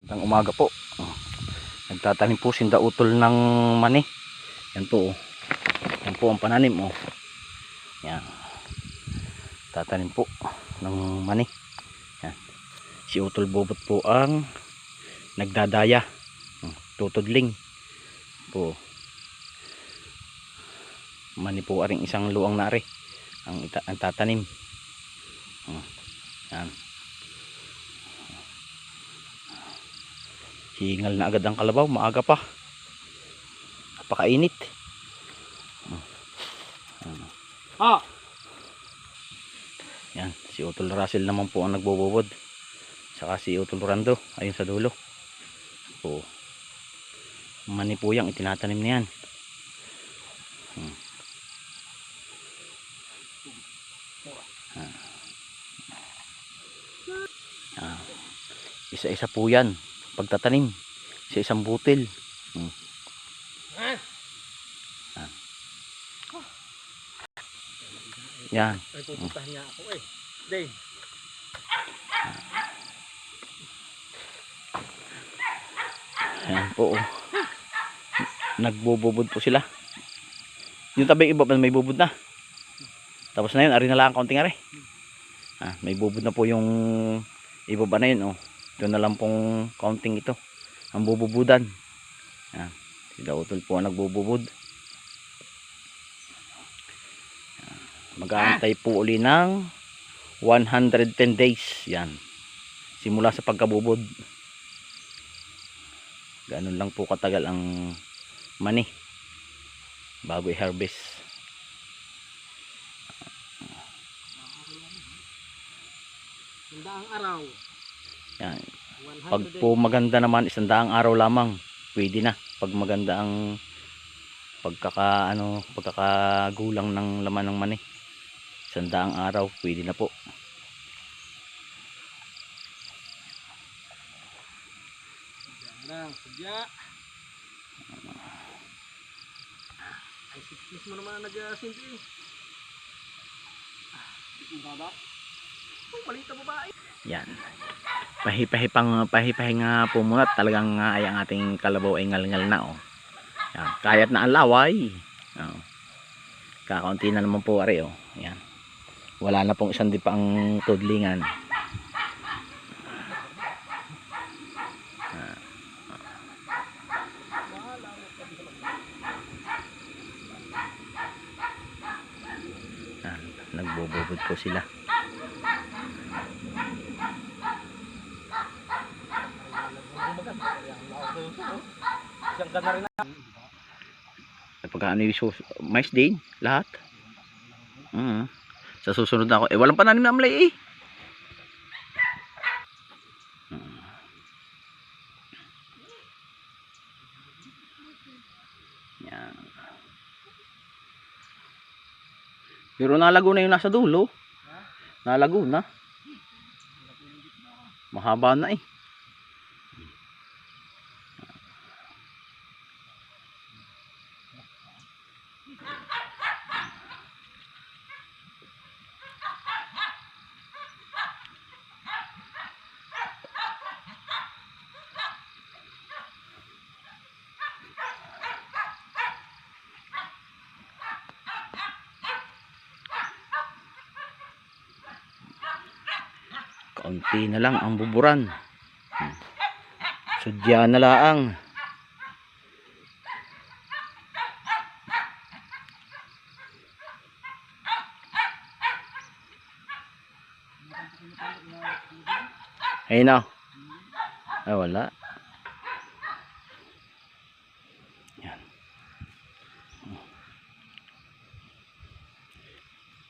Ng umaga po. Nagtatanim po si Dautol ng mani. Yan po. Yan po ang pananim. Yan. Tatanim po ng mani. Yan. Si Utol Bobot po ang nagdadaya. Tutudling po. Mani po aring isang luang nari ang tatanim. Yan. Hingal na agad ang kalabaw, maaga pa. Napakainit. Yan, si Utol Russell naman po ang nagbububod. Saka si Utol Rando, ayun sa dulo. Po. Mani po yang itinatanim niyan. Isa-isa po yan pagtatanim sa isang butil. Yan. Ay, pupuntahan niya ako eh. Dave. Yan po. Nagbububod po sila. Yung tabi iba may bubod na. Tapos na yun, ari na lang ang kaunting ari. May bubod na po yung ibaba na yun. Doon na lang pong counting ito ang bububudan. Yan. Si Dautol po ang nagbububod. Mag-aantay po uli ng 110 days. Yan. Simula sa pagkabubod. Ganun lang po katagal ang mani bago i-harvest. Sandaang araw. Yan. Pag po maganda naman, 100 araw lamang pwede na. Pag maganda ang pagkakagulang ng laman ng mani, 100 araw pwede na po. Sadya. Ay, sikis mo naman nag-simple. Malita babae. Yan. Pahipahi nga po muna. Talagang ay ang ating kalabaw ay ngal-ngal na. Yan. Kayat na ang laway. Kakaunti na naman po ari. Yan. Wala na pong isang dipa ang tudlingan. Yan. Nagbububod po sila. Pagkaano yung mais din lahat. Sa susunod na ako walang pananim na amlay yan. Pero nalago na yung nasa dulo. Nalago na. Mahaba na kaunti na lang ang buburan. Sudya na laang. Ay na. Ay wala. Yan.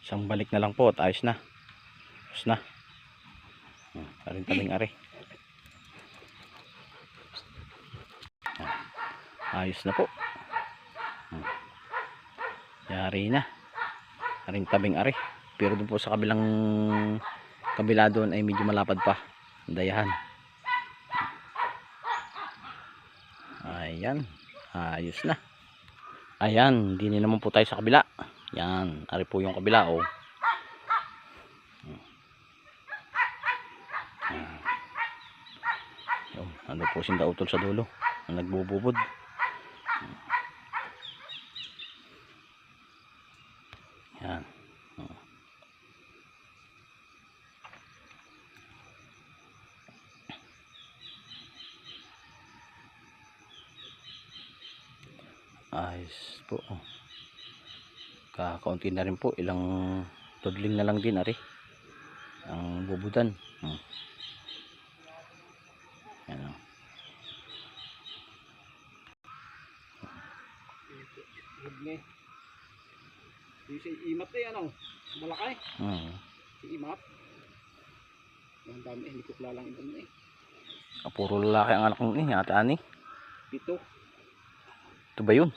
Isang balik na lang po at ayos na. Ayos na. Taring-taring ari. Ayos na po. Yari na. Taring-tabing ari. Pero doon po sa kabila doon ay medyo malapad pa. Dayahan. Ayan. Ayos na. Ayan. Dini naman po tayo sa kabila. Yan. Ari po yung kabila. Ano pusing dautol sa dulo na nagbububod. Yan. Ayos po. Kakaunti na rin po, ilang tudling na lang din ari ang bubudan. Yan. Si Imat eh, ano? Malakay. Si Imat. Ang dami, hindi ko kilalang iba eh. Puro lalaki ang anak ni Ate Ani. 7. Ito ba yun?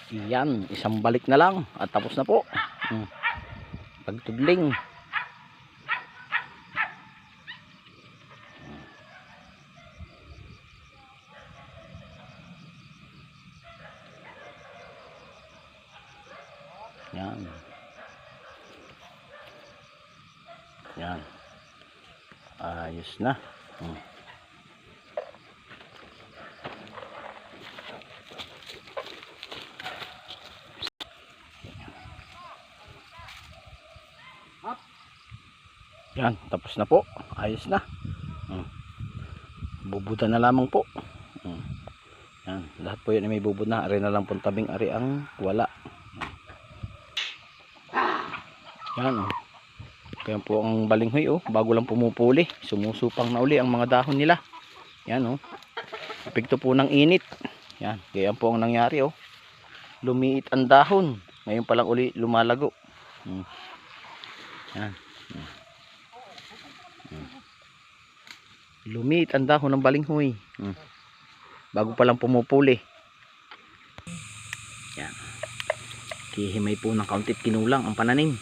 Yan, isang balik na lang at tapos na po. Pagtudling. Yan. Yan. Ayos na. Yan, tapos na po. Ayos na. Bubudan na lamang po. Yan, lahat po yan may bubud na. Ari na lang pong tabing ari ang wala. Yan. Kaya po ang balinghoy bago lang pumupuli. Sumusupang na uli ang mga dahon nila. Yan epekto po ng init. Yan, kaya po ang nangyari lumiit ang dahon. Ngayon pa lang uli lumalago. Yan. Lumiit ang dahon ng balinghoy. Bago pa lang pumupuli. Yan. Kihimay po ng kauntit kinulang ang pananim.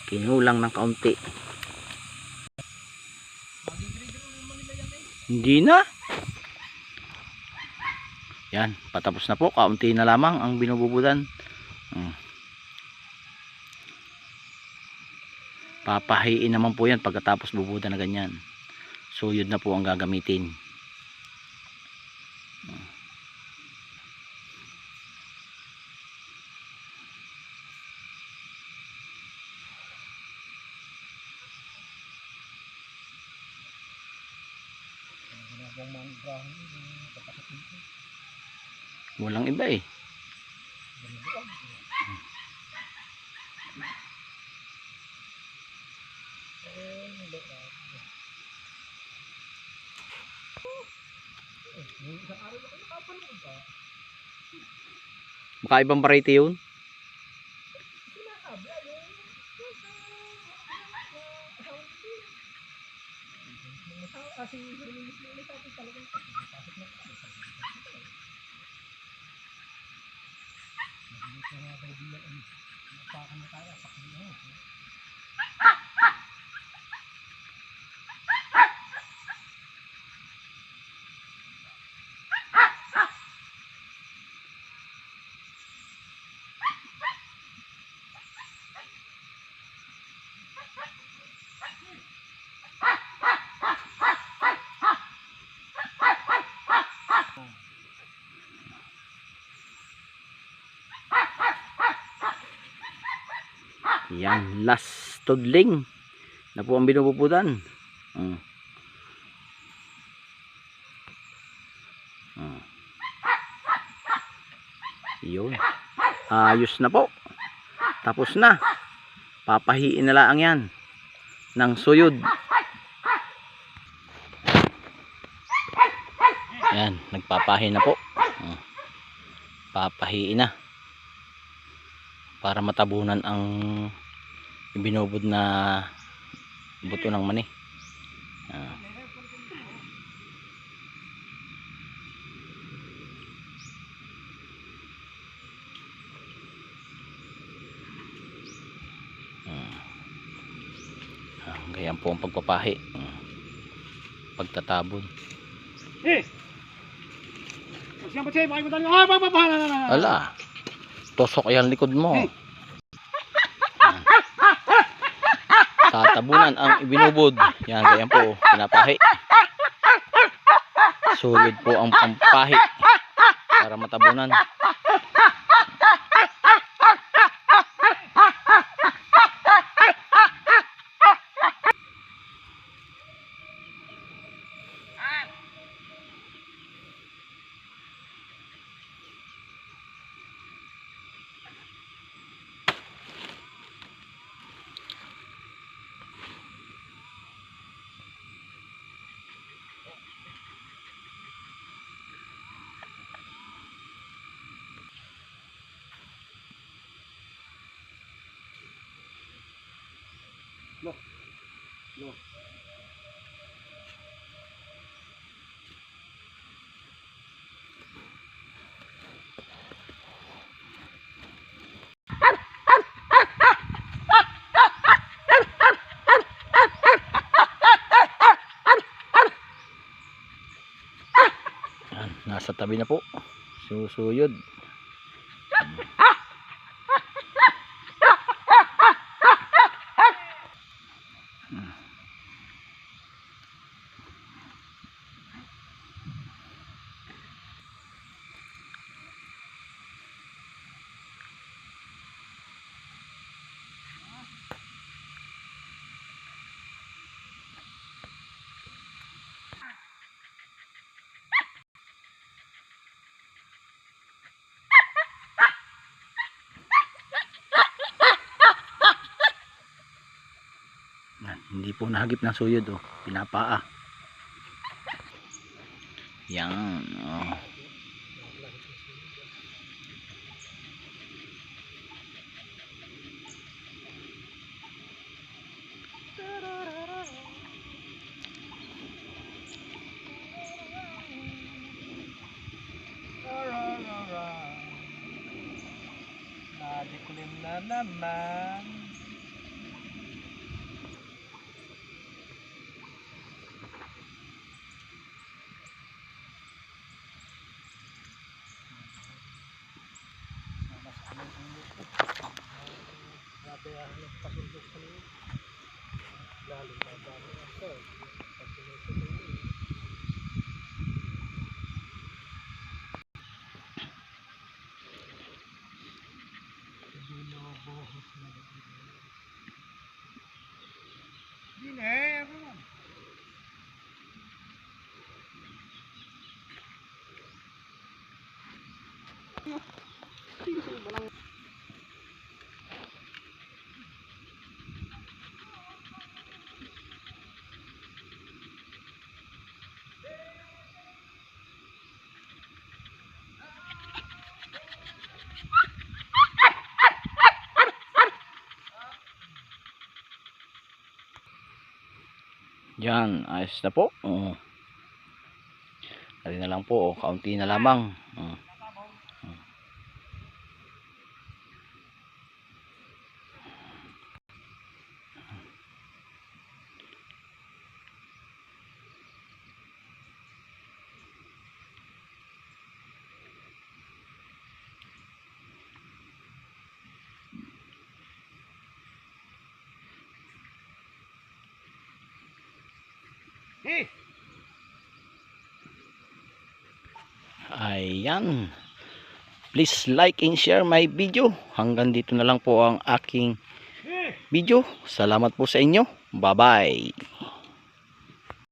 Kinulang ng kaunti. Hindi na. Yan, patapos na po. Kaunti na lamang ang binububudan. Papahiin naman po yan pagkatapos bubudan na ganyan. Suyod na po ang gagamitin. Walang iba eh. Makaibang variety yun. Yan, last tudling na po ang binububudan. Yun, ayos na po, tapos na. Papahiin na lang yan ng suyod. Yan, nagpapahi na po. Papahiin na para matabunan ang ibinubod na buto ng mani. Ganyan po ang pagpapahi. Pagtatabon. Siapa sih? Pakai bentar. Ah, apa? Ala. Tusok yan likod mo. Tatabunan ang ibinubod. Yan, ganyan po. Pinapahi. Sulit po ang pampahi para matabunan. Loh. Yan, nasa tabi na po. Susuyod. Hindi po nahagip ng suyod, oh. Pinapaa. Yan, oh. Nadikulim na naman. Yan, ayos na po. Dali na lang po, kaunti na lamang. Ayan. Please like and share my video. Hanggang dito na lang po ang aking video. Salamat po sa inyo. Bye-bye.